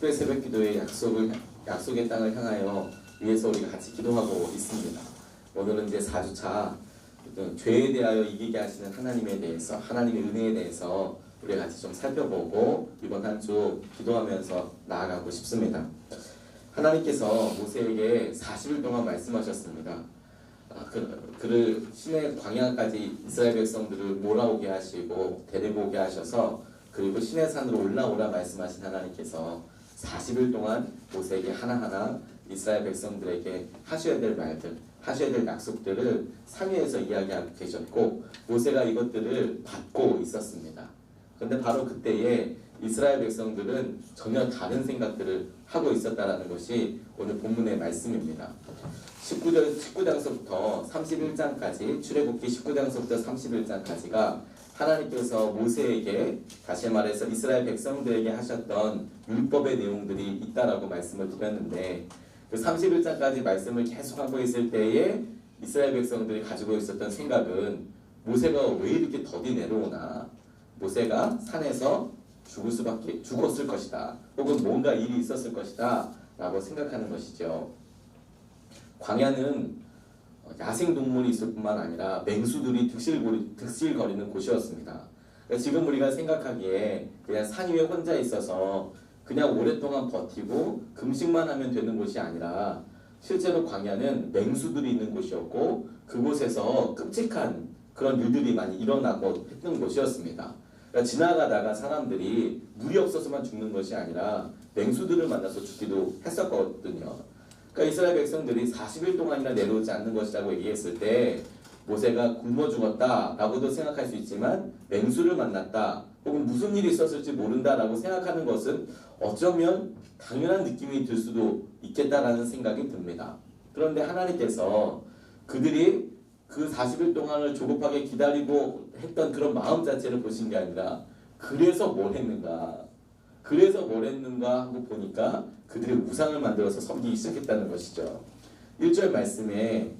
특별 새벽 기도의 약속의 땅을 향하여 위해서 우리가 같이 기도하고 있습니다. 오늘은 이제 4주차 죄에 대하여 이기게 하시는 하나님에 대해서, 하나님의 은혜에 대해서 우리가 같이 좀 살펴보고 이번 한 주 기도하면서 나아가고 싶습니다. 하나님께서 모세에게 40일 동안 말씀하셨습니다. 그를 시내 광야까지 이스라엘 백성들을 몰아오게 하시고 데리고 오게 하셔서, 그리고 시내 산으로 올라오라 말씀하신 하나님께서 40일 동안 모세에게 하나하나 이스라엘 백성들에게 하셔야 될 말들, 하셔야 될 약속들을 산 위에서 이야기하고 계셨고, 모세가 이것들을 받고 있었습니다. 그런데 바로 그때에 이스라엘 백성들은 전혀 다른 생각들을 하고 있었다는 것이 오늘 본문의 말씀입니다. 19장서부터 31장까지, 출애굽기 19장서부터 31장까지가 하나님께서 모세에게, 다시 말해서 이스라엘 백성들에게 하셨던 율법의 내용들이 있다라고 말씀을 드렸는데, 그 31장까지 말씀을 계속하고 있을 때에 이스라엘 백성들이 가지고 있었던 생각은, 모세가 왜 이렇게 더디 내려오나, 모세가 산에서 죽었을 것이다, 혹은 뭔가 일이 있었을 것이다 라고 생각하는 것이죠. 광야는 야생동물이 있을 뿐만 아니라 맹수들이 득실거리는 곳이었습니다. 그러니까 지금 우리가 생각하기에 그냥 산 위에 혼자 있어서 그냥 오랫동안 버티고 금식만 하면 되는 곳이 아니라, 실제로 광야는 맹수들이 있는 곳이었고, 그곳에서 끔찍한 그런 일들이 많이 일어나고 했던 곳이었습니다. 그러니까 지나가다가 사람들이 물이 없어서만 죽는 것이 아니라 맹수들을 만나서 죽기도 했었거든요. 그러니까 이스라엘 백성들이 40일 동안이나 내려오지 않는 것이라고 얘기했을 때, 모세가 굶어 죽었다라고도 생각할 수 있지만, 맹수를 만났다, 혹은 무슨 일이 있었을지 모른다라고 생각하는 것은 어쩌면 당연한 느낌이 들 수도 있겠다라는 생각이 듭니다. 그런데 하나님께서 그들이 그 40일 동안을 조급하게 기다리고 했던 그런 마음 자체를 보신 게 아니라, 그래서 뭘 했는가 하고 보니까 그들이 우상을 만들어서 섬기기 시작했다는 것이죠. 1절 말씀에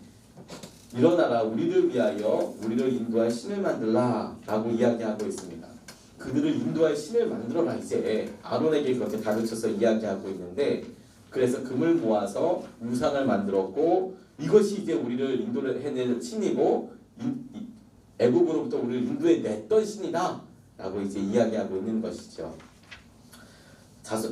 일어나라, 우리를 위하여 우리를 인도할 신을 만들라 라고 이야기하고 있습니다. 그들을 인도할 신을 만들어라, 이제 아론에게 그렇게 다그쳐서 이야기하고 있는데, 그래서 금을 모아서 우상을 만들었고, 이것이 이제 우리를 인도를 해낼 신이고, 애국으로부터 우리를 인도해 냈던 신이다 라고 이제 이야기하고 있는 것이죠.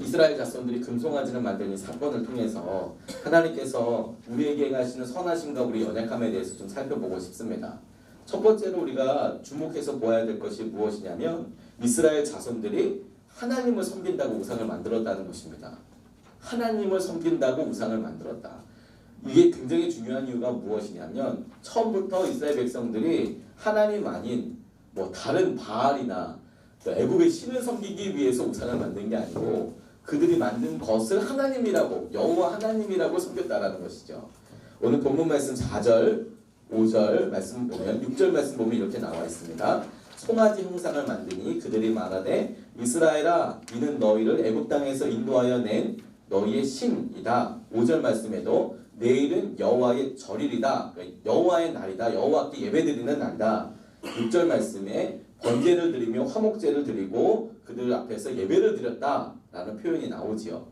이스라엘 자손들이 금송아지를 만드는 사건을 통해서 하나님께서 우리에게 행하시는 선하심과 우리 연약함에 대해서 좀 살펴보고 싶습니다. 첫 번째로 우리가 주목해서 보아야 될 것이 무엇이냐면, 이스라엘 자손들이 하나님을 섬긴다고 우상을 만들었다는 것입니다. 하나님을 섬긴다고 우상을 만들었다. 이게 굉장히 중요한 이유가 무엇이냐면, 처음부터 이스라엘 백성들이 하나님 아닌 다른 바알이나 애국의 신을 섬기기 위해서 우상을 만든 게 아니고, 그들이 만든 것을 하나님이라고, 여호와 하나님이라고 섬겼다라는 것이죠. 오늘 본문 말씀 4절, 5절 말씀 보면, 6절 말씀 보면 이렇게 나와 있습니다. 송아지 형상을 만드니 그들이 말하되, 이스라엘아, 이는 너희를 애굽 땅에서 인도하여 낸 너희의 신이다. 5절 말씀에도 내일은 여호와의 절일이다, 여호와의 날이다, 여호와께 예배드리는 날이다. 6절 말씀에 번제를 드리며 화목제를 드리고 그들 앞에서 예배를 드렸다 라는 표현이 나오지요.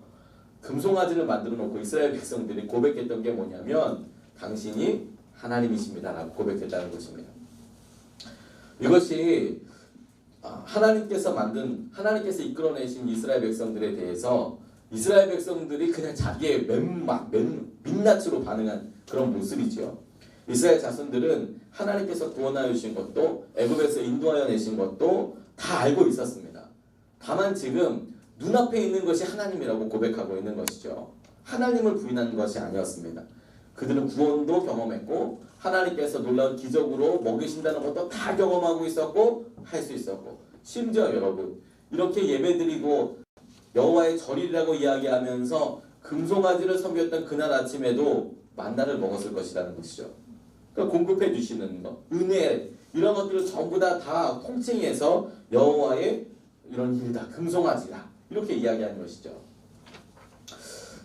금송아지를 만들어 놓고 이스라엘 백성들이 고백했던 게 뭐냐면, 당신이 하나님이십니다 라고 고백했다는 것입니다. 이것이 하나님께서 이끌어내신 이스라엘 백성들에 대해서, 이스라엘 백성들이 그냥 자기의 민낯으로 반응한 그런 모습이죠. 이스라엘 자손들은 하나님께서 구원하여 주신 것도, 애굽에서 인도하여 내신 것도 다 알고 있었습니다. 다만 지금 눈앞에 있는 것이 하나님이라고 고백하고 있는 것이죠. 하나님을 부인하는 것이 아니었습니다. 그들은 구원도 경험했고, 하나님께서 놀라운 기적으로 먹이신다는 것도 다 경험하고 있었고, 할 수 있었고, 심지어 여러분, 이렇게 예배드리고 여호와의 절이라고 이야기하면서 금송아지를 섬겼던 그날 아침에도 만나를 먹었을 것이라는 것이죠. 그러니까 공급해 주시는 것, 은혜, 이런 것들을 전부 다 통칭해서 여호와의 이런 일이다, 금송아지다, 이렇게 이야기하는 것이죠.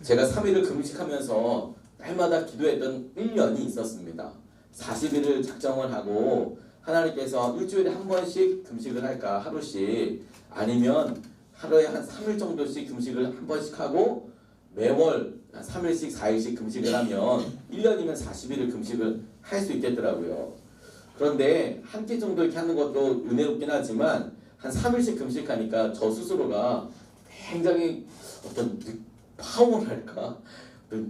제가 3일을 금식하면서 날마다 기도했던 1년이 있었습니다. 40일을 작정을 하고, 하나님께서 일주일에 한 번씩 금식을 할까, 하루씩, 아니면 하루에 한 3일 정도씩 금식을 한 번씩 하고 매월 3일씩 4일씩 금식을 하면 1년이면 40일을 금식을 할 수 있겠더라고요. 그런데 한 끼 정도 이렇게 하는 것도 은혜롭긴 하지만 한 3일씩 금식하니까 저 스스로가 굉장히 어떤 파워랄까?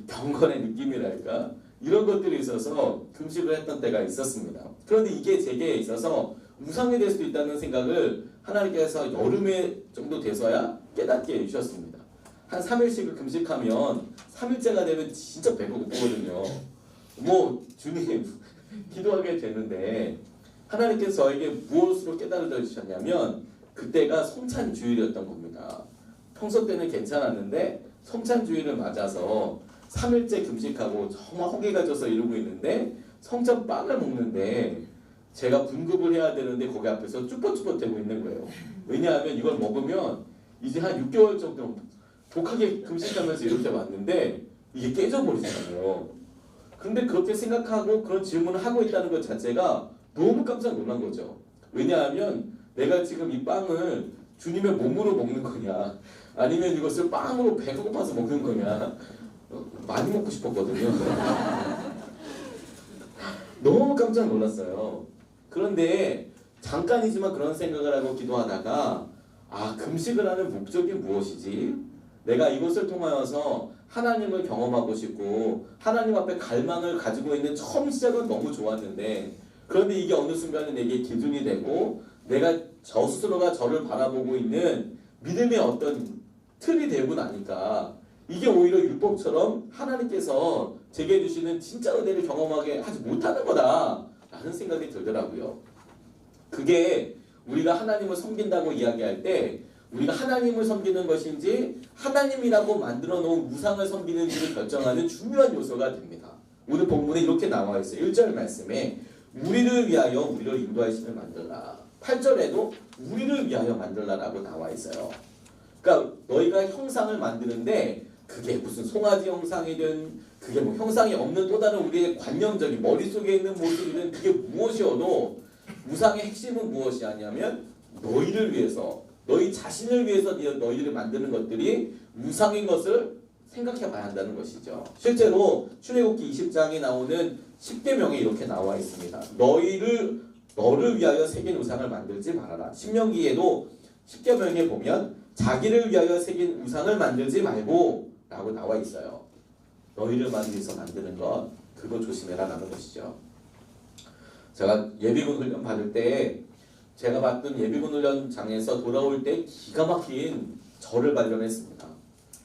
경건의 느낌이랄까? 이런 것들이 있어서 금식을 했던 때가 있었습니다. 그런데 이게 제게 있어서 우상이 될 수도 있다는 생각을 하나님께서 여름에 정도 돼서야 깨닫게 해주셨습니다. 한 3일씩을 금식하면 3일째가 되면 진짜 배가 고프거든요. 뭐 주님 기도하게 되는데 하나님께서 저에게 무엇으로 깨달아 주셨냐면 그때가 성찬주일이었던 겁니다. 평소 때는 괜찮았는데 성찬주일을 맞아서 3일째 금식하고 정말 허기가 져서 이러고 있는데 성찬빵을 먹는데 제가 분급을 해야 되는데 거기 앞에서 쭈뼛쭈뼛대고 있는 거예요. 왜냐하면 이걸 먹으면 이제 한 6개월 정도 독하게 금식하면서 이렇게 왔는데 이게 깨져버리잖아요. 근데 그렇게 생각하고 그런 질문을 하고 있다는 것 자체가 너무 깜짝 놀란 거죠. 왜냐하면 내가 지금 이 빵을 주님의 몸으로 먹는 거냐 아니면 이것을 빵으로 배가 고파서 먹는 거냐 많이 먹고 싶었거든요. 너무 깜짝 놀랐어요. 그런데 잠깐이지만 그런 생각을 하고 기도하다가 금식을 하는 목적이 무엇이지? 내가 이것을 통하여서 하나님을 경험하고 싶고 하나님 앞에 갈망을 가지고 있는 처음 시작은 너무 좋았는데 그런데 이게 어느 순간에 내게 기준이 되고 내가 저 스스로가 저를 바라보고 있는 믿음의 어떤 틀이 되고 나니까 이게 오히려 율법처럼 하나님께서 제게 주시는 진짜 은혜를 경험하게 하지 못하는 거다라는 생각이 들더라고요. 그게 우리가 하나님을 섬긴다고 이야기할 때 우리가 하나님을 섬기는 것인지 하나님이라고 만들어 놓은 우상을 섬기는지를 결정하는 중요한 요소가 됩니다. 오늘 본문에 이렇게 나와 있어요. 1절 말씀에 우리를 위하여 우리를 인도할 신을 만들라. 8절에도 우리를 위하여 만들라라고 나와 있어요. 그러니까 너희가 형상을 만드는데 그게 무슨 송아지 형상이든 그게 뭐 형상이 없는 또 다른 우리의 관념적인 머릿속에 있는 모습이든 그게 무엇이어도 우상의 핵심은 무엇이 아니냐면 너희를 위해서 너희 자신을 위해서 너희를 만드는 것들이 우상인 것을 생각해 봐야 한다는 것이죠. 실제로 출애굽기 20장에 나오는 10계명에 이렇게 나와 있습니다. 너를 위하여 새긴 우상을 만들지 말아라. 신명기에도 10계명에 보면 자기를 위하여 새긴 우상을 만들지 말고 라고 나와 있어요. 너희를 위해서 만드는 것 그거 조심해라 라는 것이죠. 제가 예비군 훈련 받을 때 제가 봤던 예비군 훈련장에서 돌아올 때 기가 막힌 절을 발견했습니다.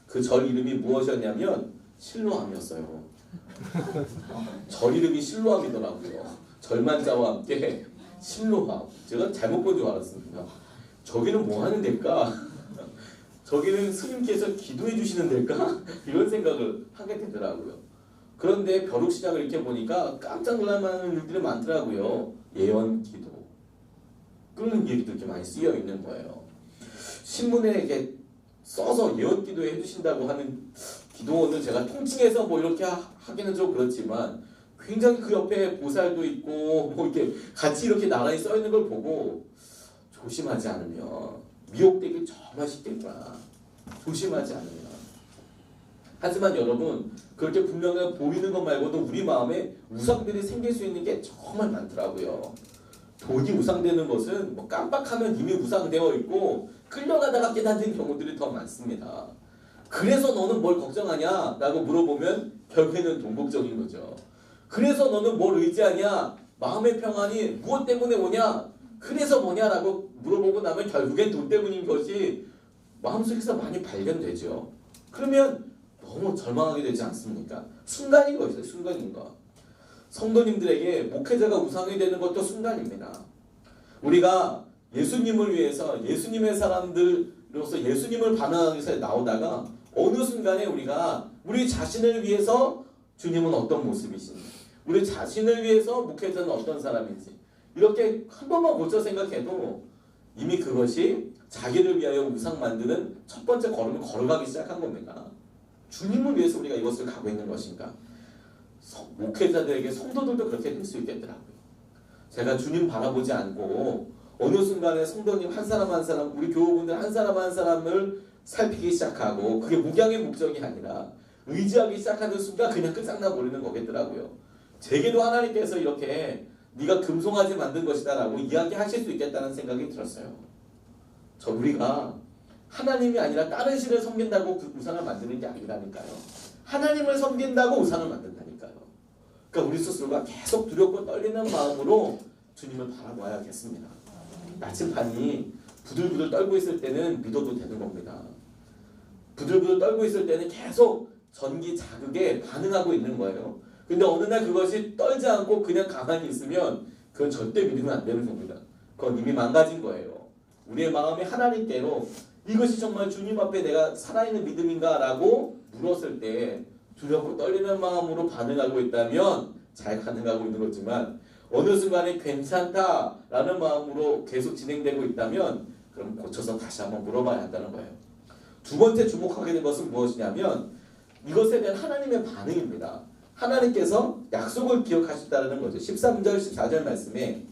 그 절 이름이 무엇이었냐면 실로암이었어요. 절 이름이 실로암이더라고요. 절만자와 함께 실로암. 제가 잘못 본 줄 알았습니다. 저기는 뭐 하는 데일까? 저기는 스님께서 기도해 주시는 데일까? 이런 생각을 하게 되더라고요. 그런데 벼룩 시작을 이렇게 보니까 깜짝 놀랄만한 일들이 많더라고요. 예언 기도. 그런 얘기도 이렇게 많이 쓰여 있는 거예요. 신문에 이렇게 써서 예언 기도해 주신다고 하는 기도원을 제가 통칭해서 뭐 이렇게 하기는 좀 그렇지만 굉장히 그 옆에 보살도 있고 뭐 이렇게 같이 이렇게 나란히 써 있는 걸 보고 조심하지 않으면 미혹되기 정말 쉽겠구나. 조심하지 않으면. 하지만 여러분 그렇게 분명히 보이는 것 말고도 우리 마음에 우상들이 생길 수 있는 게 정말 많더라고요. 돈이 우상되는 것은 뭐 깜빡하면 이미 우상되어 있고 끌려가다가 깨닫는 경우들이 더 많습니다. 그래서 너는 뭘 걱정하냐? 라고 물어보면 결국에는 돈 걱정인 거죠. 그래서 너는 뭘 의지하냐? 마음의 평안이 무엇 때문에 오냐? 그래서 뭐냐? 라고 물어보고 나면 결국엔 돈 때문인 것이 마음속에서 많이 발견되죠. 그러면 너무 절망하게 되지 않습니까? 순간인 것이죠. 순간인 것. 성도님들에게 목회자가 우상이 되는 것도 순간입니다. 우리가 예수님을 위해서 예수님의 사람들로서 예수님을 반응하기 위해서 나오다가 어느 순간에 우리가 우리 자신을 위해서 주님은 어떤 모습이신지 우리 자신을 위해서 목회자는 어떤 사람인지 이렇게 한 번만 고쳐 생각해도 이미 그것이 자기를 위하여 우상 만드는 첫 번째 걸음을 걸어가기 시작한 겁니다. 주님을 위해서 우리가 이것을 가고 있는 것인가? 목회자들에게 성도들도 그렇게 될 수 있겠더라고요. 제가 주님 바라보지 않고 어느 순간에 성도님 한 사람 한 사람, 우리 교우분들 한 사람 한 사람을 살피기 시작하고 그게 목양의 목적이 아니라 의지하기 시작하는 순간 그냥 끝장나 버리는 거겠더라고요. 제게도 하나님께서 이렇게 네가 금송아지 만든 것이다 라고 이야기하실 수 있겠다는 생각이 들었어요. 우리가 하나님이 아니라 다른 신을 섬긴다고 그 우상을 만드는 게 아니라니까요. 하나님을 섬긴다고 우상을 만든다니까요. 그러니까 우리 스스로가 계속 두렵고 떨리는 마음으로 주님을 바라봐야겠습니다. 나침반이 부들부들 떨고 있을 때는 믿어도 되는 겁니다. 부들부들 떨고 있을 때는 계속 전기 자극에 반응하고 있는 거예요. 근데 어느 날 그것이 떨지 않고 그냥 가만히 있으면 그건 절대 믿으면 안 되는 겁니다. 그건 이미 망가진 거예요. 우리의 마음이 하나님께로 이것이 정말 주님 앞에 내가 살아있는 믿음인가? 라고 물었을 때 두렵고 떨리는 마음으로 반응하고 있다면 잘 반응하고 있는 거지만 어느 순간에 괜찮다라는 마음으로 계속 진행되고 있다면 그럼 고쳐서 다시 한번 물어봐야 한다는 거예요. 두 번째 주목하게 된 것은 무엇이냐면 이것에 대한 하나님의 반응입니다. 하나님께서 약속을 기억하셨다는 거죠. 13절 14절 말씀에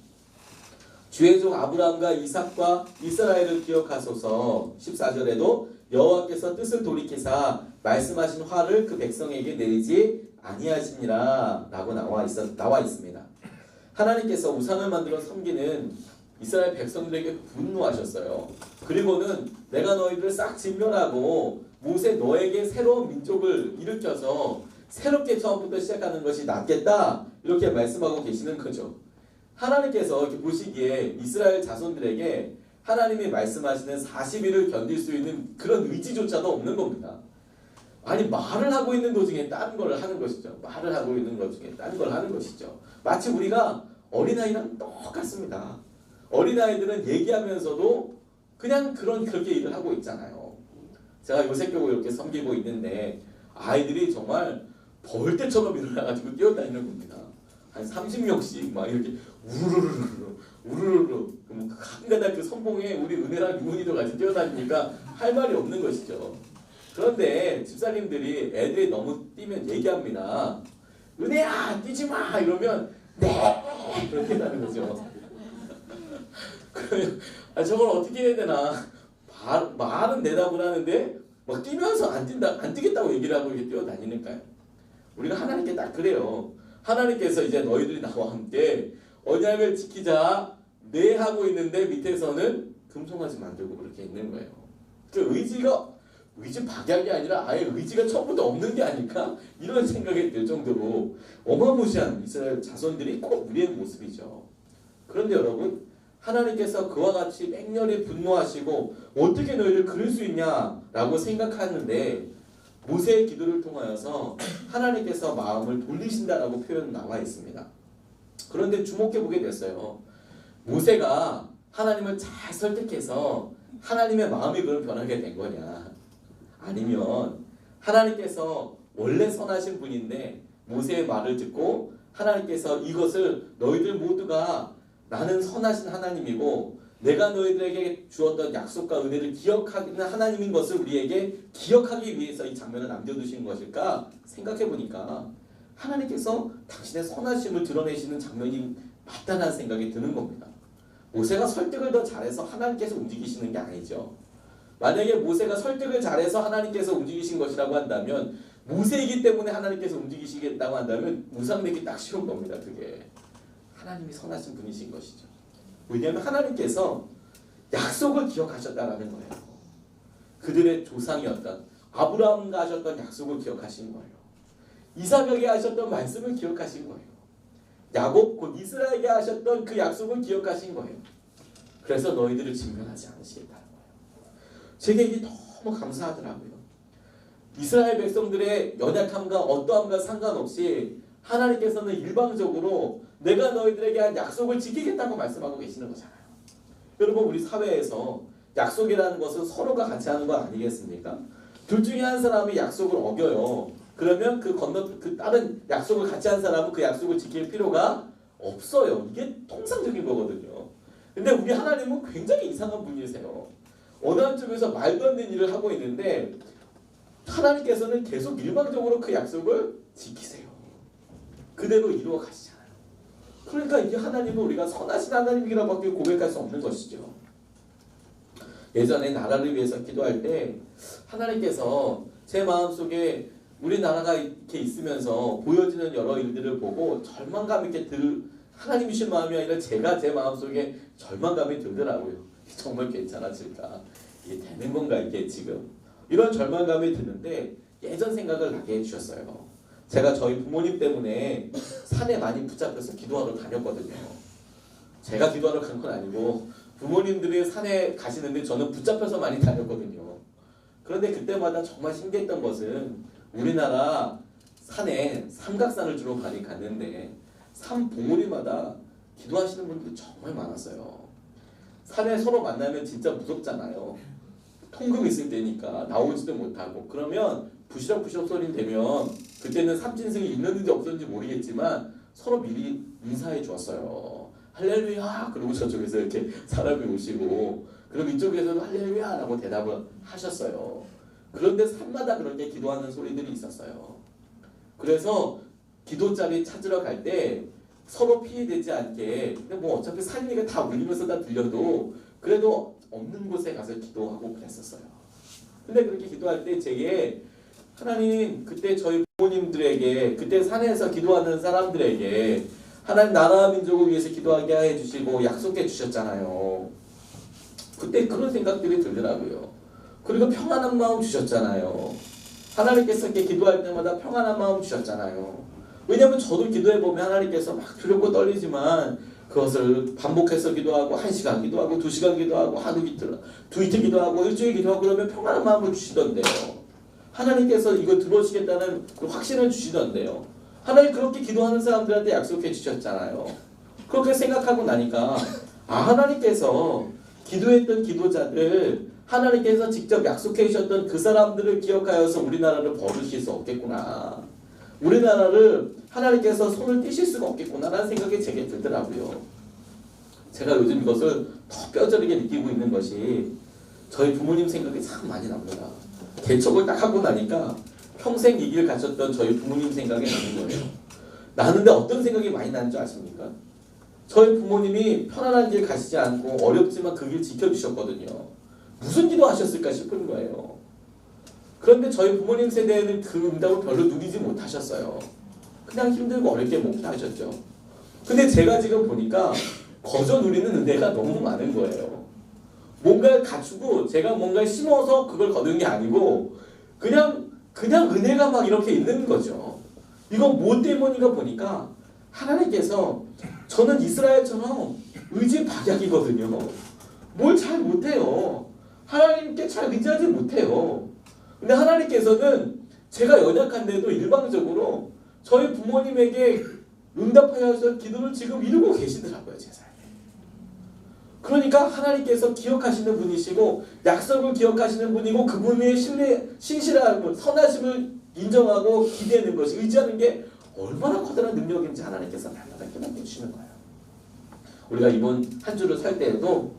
주의 종 아브라함과 이삭과 이스라엘을 기억하소서. 14절에도 여호와께서 뜻을 돌이키사 말씀하신 화를 그 백성에게 내리지 아니하시니라 라고 나와 있습니다. 하나님께서 우상을 만들어 섬기는 이스라엘 백성들에게 분노하셨어요. 그리고는 내가 너희들을 싹 진멸하고 모세 너에게 새로운 민족을 일으켜서 새롭게 처음부터 시작하는 것이 낫겠다 이렇게 말씀하고 계시는 거죠. 하나님께서 이렇게 보시기에 이스라엘 자손들에게 하나님이 말씀하시는 40일을 견딜 수 있는 그런 의지조차도 없는 겁니다. 아니 말을 하고 있는 도중에 다른 걸 하는 것이죠. 말을 하고 있는 것 중에 다른 걸 하는 것이죠. 마치 우리가 어린아이랑 똑같습니다. 어린아이들은 얘기하면서도 그냥 그렇게 일을 하고 있잖아요. 제가 요새교회 이렇게 섬기고 있는데 아이들이 정말 벌떼처럼 일어나가지고 뛰어다니는 겁니다. 한 30명씩 막 이렇게 우르르르 한가닥 그 선봉에 우리 은혜랑 유은이도 같이 뛰어다니니까 할 말이 없는 것이죠. 그런데 집사님들이 애들이 너무 뛰면 얘기합니다. 은혜야 뛰지 마 이러면 네 그렇게 하는 거죠. 그러면 저걸 어떻게 해야 되나 말은 대답을 하는데 막 뛰면서 안 뛰겠다고 얘기를 하고 이렇게 뛰어다니니까요. 우리가 하나님께 딱 그래요. 하나님께서 이제 너희들이 나와 함께 언약을 지키자 네 하고 있는데 밑에서는 금송아지 만들고 그렇게 있는 거예요. 그 의지 박약이 아니라 아예 의지가 처음부터 없는 게 아닐까? 이런 생각이 들 정도로 어마무시한 이스라엘 자손들이 꼭 우리의 모습이죠. 그런데 여러분 하나님께서 그와 같이 맹렬히 분노하시고 어떻게 너희를 그럴 수 있냐라고 생각하는데 모세의 기도를 통하여서 하나님께서 마음을 돌리신다라고 표현 나와 있습니다. 그런데 주목해 보게 됐어요. 모세가 하나님을 잘 설득해서 하나님의 마음이 그럼 변하게 된 거냐? 아니면 하나님께서 원래 선하신 분인데 모세의 말을 듣고 하나님께서 이것을 너희들 모두가 나는 선하신 하나님이고 내가 너희들에게 주었던 약속과 은혜를 기억하는 하나님인 것을 우리에게 기억하기 위해서 이 장면을 남겨두신 것일까 생각해 보니까 하나님께서 당신의 선하심을 드러내시는 장면이 맞다는 생각이 드는 겁니다. 모세가 설득을 더 잘해서 하나님께서 움직이시는 게 아니죠. 만약에 모세가 설득을 잘해서 하나님께서 움직이신 것이라고 한다면 모세이기 때문에 하나님께서 움직이시겠다고 한다면 우상되기 딱 쉬운 겁니다. 그게 하나님이 선하신 분이신 것이죠. 왜냐하면 하나님께서 약속을 기억하셨다라는 거예요. 그들의 조상이었던 아브라함과 하셨던 약속을 기억하신 거예요. 이삭에게 하셨던 말씀을 기억하신 거예요. 야곱 곧 이스라엘에게 하셨던 그 약속을 기억하신 거예요. 그래서 너희들을 진멸하지 않으시겠다는 거예요. 제게 이게 너무 감사하더라고요. 이스라엘 백성들의 연약함과 어떠함과 상관없이 하나님께서는 일방적으로 내가 너희들에게 한 약속을 지키겠다고 말씀하고 계시는 거잖아요. 여러분 우리 사회에서 약속이라는 것은 서로가 같이 하는 거 아니겠습니까? 둘 중에 한 사람이 약속을 어겨요. 그러면 그 다른 약속을 같이 한 사람은 그 약속을 지킬 필요가 없어요. 이게 통상적인 거거든요. 근데 우리 하나님은 굉장히 이상한 분이세요. 어느 한쪽에서 말도 안 되는 일을 하고 있는데 하나님께서는 계속 일방적으로 그 약속을 지키세요. 그대로 이루어 가시잖아요. 그러니까 이게 하나님은 우리가 선하신 하나님이라고밖에 고백할 수 없는 것이죠. 예전에 나라를 위해서 기도할 때 하나님께서 제 마음속에 우리나라가 이렇게 있으면서 보여지는 여러 일들을 보고 절망감 있게 하나님이 주신 마음이 아니라 제가 제 마음속에 절망감이 들더라고요. 정말 괜찮아질까? 이게 되는 건가 이게 지금? 이런 절망감이 드는데 예전 생각을 나게 해주셨어요. 제가 저희 부모님 때문에 산에 많이 붙잡혀서 기도하러 다녔거든요. 제가 기도하러 간 건 아니고 부모님들이 산에 가시는데 저는 붙잡혀서 많이 다녔거든요. 그런데 그때마다 정말 신기했던 것은 우리나라 산에 삼각산을 주로 많이 갔는데 산 봉우리마다 기도하시는 분들이 정말 많았어요. 산에 서로 만나면 진짜 무섭잖아요. 통금 있을 때니까 나오지도 못하고 그러면 부시럭부시럭 소리 되면 그때는 삼진승이 있는지 없었는지 모르겠지만 서로 미리 인사해 주었어요. 할렐루야 그러고 저쪽에서 이렇게 사람이 오시고 그럼 이쪽에서도 할렐루야라고 대답을 하셨어요. 그런데 산마다 그렇게 기도하는 소리들이 있었어요. 그래서 기도자리 찾으러 갈 때 서로 피해되지 않게 근데 뭐 어차피 산이니까 다 울리면서 다 들려도 그래도 없는 곳에 가서 기도하고 그랬었어요. 근데 그렇게 기도할 때 제게 하나님 그때 저희 부모님들에게 그때 산에서 기도하는 사람들에게 하나님 나라 민족을 위해서 기도하게 해주시고 약속해 주셨잖아요. 그때 그런 생각들이 들더라고요. 그리고 평안한 마음 주셨잖아요. 하나님께서 이렇게 기도할 때마다 평안한 마음 주셨잖아요. 왜냐하면 저도 기도해보면 하나님께서 막 두렵고 떨리지만 그것을 반복해서 기도하고 1시간 기도하고 2시간 기도하고 하루 이틀 기도하고 일주일 기도하고 그러면 평안한 마음을 주시던데요. 하나님께서 이거 들어주시겠다는 확신을 주시던데요. 하나님 그렇게 기도하는 사람들한테 약속해 주셨잖아요. 그렇게 생각하고 나니까 하나님께서 기도했던 기도자들 하나님께서 직접 약속해 주셨던 그 사람들을 기억하여서 우리나라를 버리실 수 없겠구나. 우리나라를 하나님께서 손을 떼실 수가 없겠구나라는 생각이 제게 들더라고요. 제가 요즘 이것을 더 뼈저리게 느끼고 있는 것이 저희 부모님 생각이 참 많이 납니다. 개척을 딱 하고 나니까 평생 이 길 가셨던 저희 부모님 생각이 나는 거예요. 나는데 어떤 생각이 많이 나는 줄 아십니까? 저희 부모님이 편안한 길 가시지 않고 어렵지만 그 길 지켜주셨거든요. 무슨 기도하셨을까 싶은 거예요. 그런데 저희 부모님 세대에는 그 응답을 별로 누리지 못하셨어요. 그냥 힘들고 어렵게 목도하셨죠. 근데 제가 지금 보니까 거저 누리는 은혜가 너무 많은 거예요. 뭔가를 갖추고 제가 뭔가를 심어서 그걸 거둔 게 아니고 그냥 은혜가 막 이렇게 있는 거죠. 이건 뭐 때문인가 보니까 하나님께서 저는 이스라엘처럼 의지박약이거든요. 뭘 잘 못해요. 하나님께 잘 의지하지 못해요. 근데 하나님께서는 제가 연약한데도 일방적으로 저희 부모님에게 응답하여서 기도를 지금 이루고 계시더라고요. 제 삶에. 그러니까 하나님께서 기억하시는 분이시고 약속을 기억하시는 분이고 그분의 신실함을 선하심을 인정하고 기대하는 것이 의지하는 게 얼마나 커다란 능력인지 하나님께서 날마다 깨닫게 해주시는 거예요. 우리가 이번 한 주를 살 때에도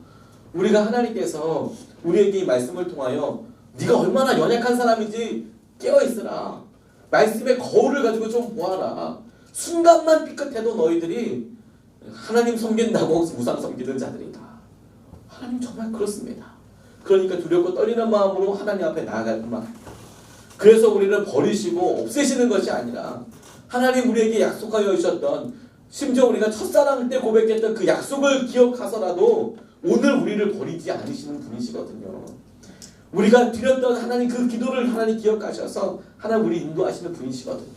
우리가 하나님께서 우리에게 이 말씀을 통하여 네가 얼마나 연약한 사람인지 깨어있으라. 말씀의 거울을 가지고 좀 보아라. 순간만 삐끗해도 너희들이 하나님 섬긴다고 우상 섬기는 자들이다. 하나님 정말 그렇습니다. 그러니까 두렵고 떨리는 마음으로 하나님 앞에 나아갈 뿐만 아니라 그래서 우리를 버리시고 없애시는 것이 아니라 하나님 우리에게 약속하여 주셨던 심지어 우리가 첫사랑 때 고백했던 그 약속을 기억하서라도 오늘 우리를 버리지 않으시는 분이시거든요. 우리가 드렸던 하나님 그 기도를 하나님 기억하셔서 하나님 우리 인도하시는 분이시거든요.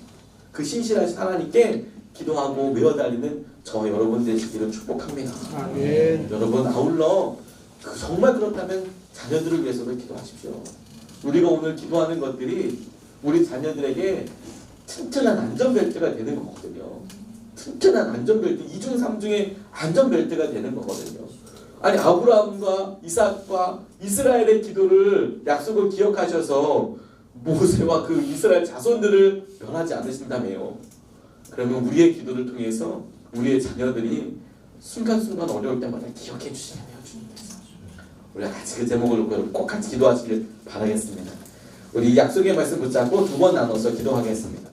그 신실하신 하나님께 기도하고 메어달리는 저 여러분 되시기를 축복합니다. 아멘. 여러분 아울러 정말 그렇다면 자녀들을 위해서도 기도하십시오. 우리가 오늘 기도하는 것들이 우리 자녀들에게 튼튼한 안전벨트가 되는 거거든요. 튼튼한 안전벨트, 2중 3중의 안전벨트가 되는 거거든요. 아니 아브라함과 이삭과 이스라엘의 기도를 약속을 기억하셔서 모세와 그 이스라엘 자손들을 멸하지 않으신다며요. 그러면 우리의 기도를 통해서 우리의 자녀들이 순간순간 어려울 때마다 기억해 주시냐며 주님께서. 우리가 같이 그 제목을 놓고 꼭 같이 기도하시길 바라겠습니다. 우리 약속의 말씀 붙잡고 2번 나눠서 기도하겠습니다.